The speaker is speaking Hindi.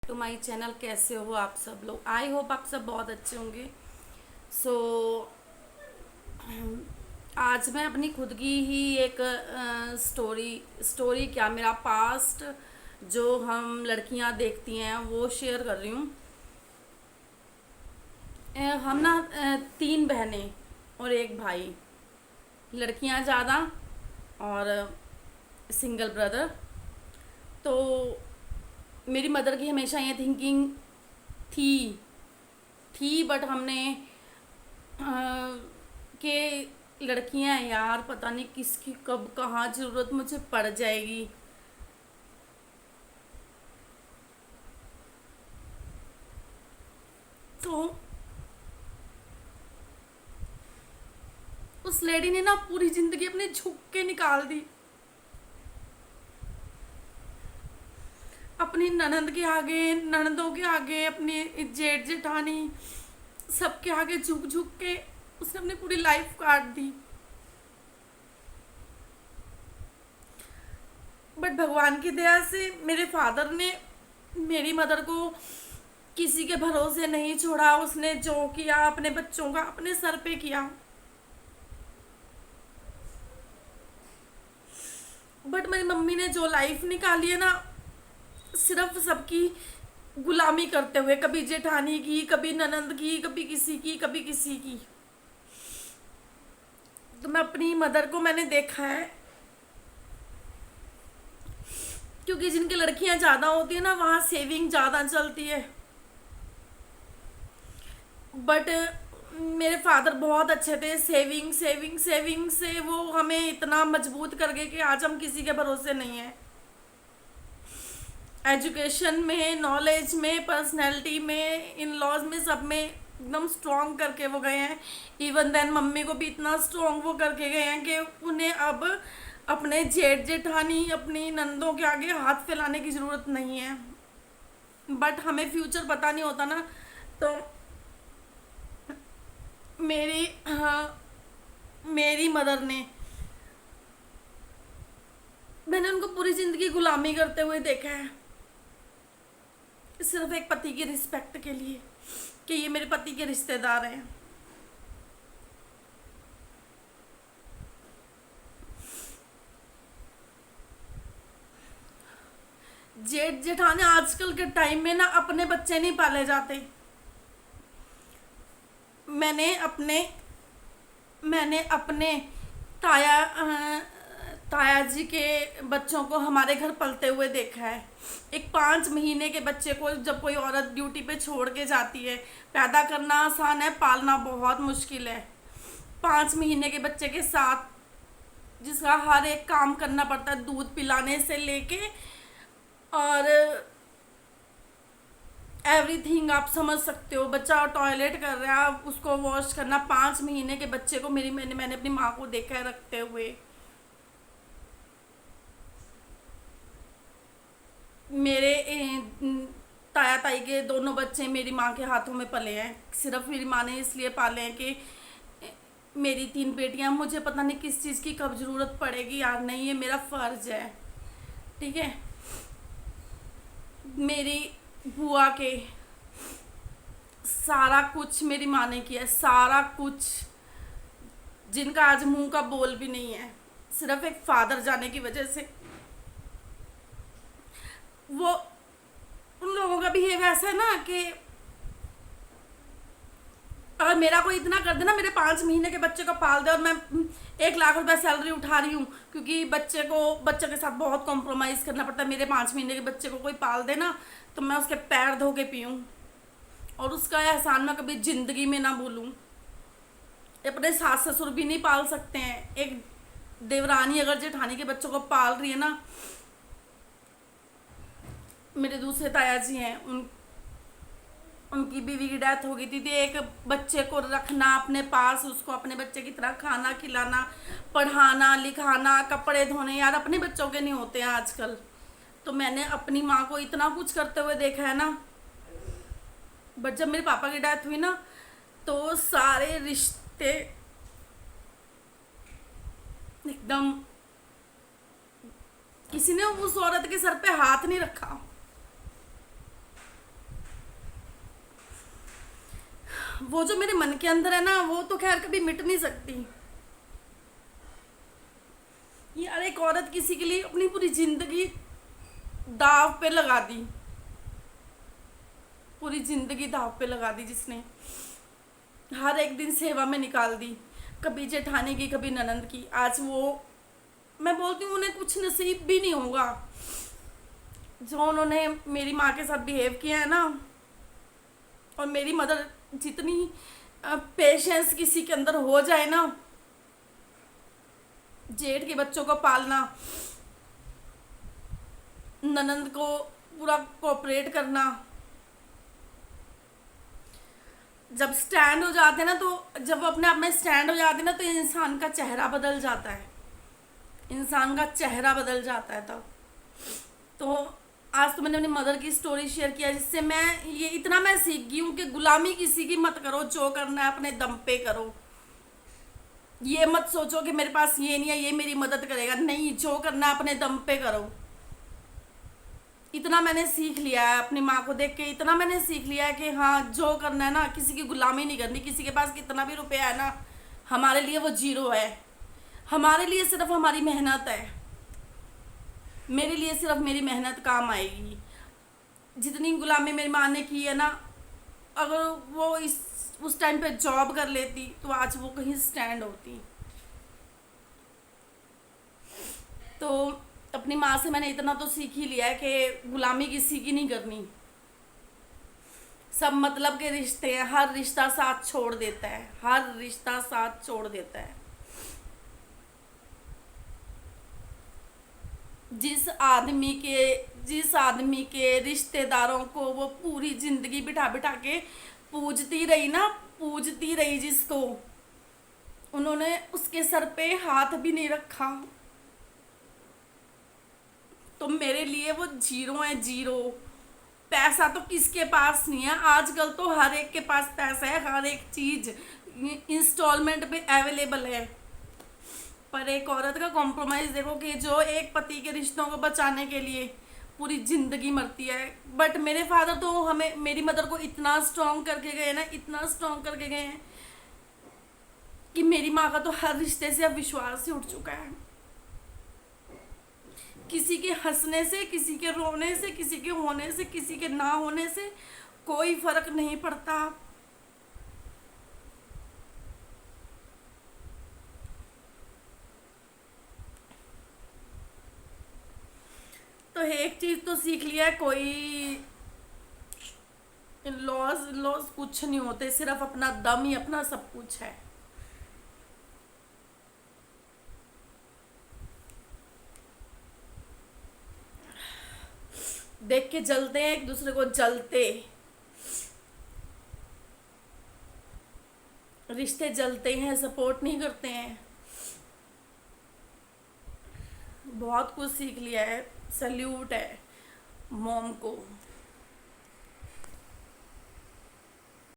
To my channel. कैसे हो आप सब लोग? आई होप आप सब बहुत अच्छे होंगे। सो आज मैं अपनी खुद की ही एक स्टोरी स्टोरी क्या, मेरा पास्ट जो हम लड़कियां देखती हैं वो शेयर कर रही हूँ। हम ना तीन बहनें और एक भाई, लड़कियां ज़्यादा और सिंगल ब्रदर। तो मेरी मदर की हमेशा ये थिंकिंग थी थी बट हमने कि लड़कियां हैं यार, पता नहीं किसकी कब कहाँ ज़रूरत मुझे पड़ जाएगी। तो उस लेडी ने ना पूरी ज़िंदगी अपने झुक के निकाल दी, अपनी ननंद के आगे, ननंदों के आगे, अपनी जेठ जेठानी सबके आगे झुक झुक के उसने अपनी पूरी लाइफ काट दी। बट भगवान की दया से मेरे फादर ने मेरी मदर को किसी के भरोसे नहीं छोड़ा। उसने जो किया अपने बच्चों का अपने सर पे किया। बट मेरी मम्मी ने जो लाइफ निकाली है ना, सिर्फ सबकी गुलामी करते हुए, कभी जेठानी की, कभी ननंद की, कभी किसी की, कभी किसी की। तो मैं अपनी मदर को मैंने देखा है, क्योंकि जिनकी लड़कियां ज़्यादा होती है ना वहाँ सेविंग ज़्यादा चलती है। बट मेरे फादर बहुत अच्छे थे, सेविंग सेविंग सेविंग से वो हमें इतना मजबूत कर गए कि आज हम किसी के भरोसे नहीं है। एजुकेशन में, नॉलेज में, पर्सनैलिटी में, इन लॉज में, सब में एकदम स्ट्रॉन्ग करके वो गए हैं। इवन देन मम्मी को भी इतना स्ट्रॉन्ग वो करके गए हैं कि उन्हें अब अपने जेठ जेठानी, अपनी नंदों के आगे हाथ फैलाने की ज़रूरत नहीं है। बट हमें फ्यूचर पता नहीं होता ना। तो मेरी मेरी मदर ने, मैंने उनको पूरी ज़िंदगी गुलामी करते हुए देखा है, सिर्फ एक पति की रिस्पेक्ट के लिए कि ये मेरे पति के रिश्तेदार हैं। जेठ जेठानी आजकल के टाइम में ना अपने बच्चे नहीं पाले जाते। मैंने अपने मैंने अपने ताया ताया जी के बच्चों को हमारे घर पलते हुए देखा है। एक 5 महीने के बच्चे को जब कोई औरत ड्यूटी पे छोड़ के जाती है, पैदा करना आसान है, पालना बहुत मुश्किल है। 5 महीने के बच्चे के साथ जिसका हर एक काम करना पड़ता है, दूध पिलाने से लेके और एवरीथिंग आप समझ सकते हो। बच्चा टॉयलेट कर रहा है, उसको वॉश करना। 5 महीने के बच्चे को मैंने अपनी माँ को देखा है रखते हुए। मेरे ताया ताई के दोनों बच्चे मेरी माँ के हाथों में पले हैं। सिर्फ मेरी माँ ने इसलिए पाले हैं कि मेरी 3 बेटियां, मुझे पता नहीं किस चीज़ की कब ज़रूरत पड़ेगी यार, नहीं ये मेरा फ़र्ज है। ठीक है। मेरी बुआ के सारा कुछ मेरी माँ ने किया है, सारा कुछ, जिनका आज मुंह का बोल भी नहीं है, सिर्फ एक फादर जाने की वजह से। वो उन लोगों का बिहेव ऐसा है ना कि अगर मेरा कोई इतना कर देना, मेरे 5 महीने के बच्चे को पाल दे, और मैं 1 लाख रुपए सैलरी उठा रही हूँ क्योंकि बच्चे के साथ बहुत कॉम्प्रोमाइज़ करना पड़ता है। मेरे 5 महीने के बच्चे को कोई पाल दे ना, तो मैं उसके पैर धो के पीऊँ, और उसका एहसान मैं कभी ज़िंदगी में ना भूलूँ। अपने सास ससुर भी नहीं पाल सकते हैं। एक देवरानी अगर जेठानी के बच्चों को पाल रही है ना, मेरे दूसरे ताया जी हैं, उनकी बीवी की डेथ हो गई थी। तो एक बच्चे को रखना अपने पास, उसको अपने बच्चे की तरह खाना खिलाना, पढ़ाना लिखाना, कपड़े धोने, यार अपने बच्चों के नहीं होते हैं आजकल। तो मैंने अपनी माँ को इतना कुछ करते हुए देखा है ना। बट जब मेरे पापा की डेथ हुई ना, तो सारे रिश्ते एकदम, किसी ने उस औरत के सर पे हाथ नहीं रखा। वो जो मेरे मन के अंदर है ना, वो तो खैर कभी मिट नहीं सकती। यार एक औरत किसी के लिए अपनी पूरी जिंदगी दाव पे लगा दी, पूरी जिंदगी दाव पे लगा दी, जिसने हर एक दिन सेवा में निकाल दी, कभी जेठानी की कभी ननंद की। आज वो, मैं बोलती हूँ उन्हें कुछ नसीब भी नहीं होगा जो उन्होंने मेरी माँ के साथ बिहेव किया है ना। और मेरी मदर, जितनी पेशेंस किसी के अंदर हो जाए ना, जेठ के बच्चों को पालना, ननंद को पूरा कोऑपरेट करना, जब स्टैंड हो जाते हैं ना, तो जब अपने आप में स्टैंड हो जाते हैं ना, तो इंसान का चेहरा बदल जाता है, इंसान का चेहरा बदल जाता है तब। तो आज तो मैंने अपनी मदर की स्टोरी शेयर किया, जिससे मैं इतना मैं सीख गई हूँ कि गुलामी किसी की मत करो, जो करना है अपने दम पे करो। ये मत सोचो कि मेरे पास ये नहीं है, ये मेरी मदद करेगा, नहीं, जो करना है अपने दम पे करो। इतना मैंने सीख लिया है अपनी माँ को देख के, इतना मैंने सीख लिया है कि हाँ, जो करना है ना, किसी की गुलामी नहीं करनी। किसी के पास कितना भी रुपया है ना, हमारे लिए वो जीरो है। हमारे लिए सिर्फ हमारी मेहनत है, मेरे लिए सिर्फ मेरी मेहनत काम आएगी। जितनी गुलामी मेरी माँ ने की है ना, अगर वो उस टाइम पे जॉब कर लेती तो आज वो कहीं स्टैंड होती। तो अपनी माँ से मैंने इतना तो सीख ही लिया है कि गुलामी किसी की नहीं करनी। सब मतलब के रिश्ते हैं, हर रिश्ता साथ छोड़ देता है, हर रिश्ता साथ छोड़ देता है। जिस आदमी के रिश्तेदारों को वो पूरी जिंदगी बिठा बिठा के पूजती रही ना, पूजती रही जिसको, उन्होंने उसके सर पे हाथ भी नहीं रखा, तो मेरे लिए वो जीरो है, जीरो। पैसा तो किसके पास नहीं है, आजकल तो हर एक के पास पैसा है, हर एक चीज इंस्टॉलमेंट पे अवेलेबल है। पर एक औरत का कॉम्प्रोमाइज देखो, कि जो एक पति के रिश्तों को बचाने के लिए पूरी जिंदगी मरती है। बट मेरे फादर तो हमें, मेरी मदर को इतना स्ट्रॉन्ग करके गए ना, इतना स्ट्रॉन्ग करके गए हैं कि मेरी माँ का तो हर रिश्ते से अब विश्वास ही उठ चुका है। किसी के हंसने से, किसी के रोने से, किसी के होने से, किसी के ना होने से कोई फर्क नहीं पड़ता। तो एक चीज तो सीख लिया है, कोई लॉस कुछ नहीं होते, सिर्फ अपना दम ही अपना सब कुछ है। देख के जलते हैं एक दूसरे को, जलते रिश्ते जलते हैं, सपोर्ट नहीं करते हैं। बहुत कुछ सीख लिया है, सल्यूट है मॉम को।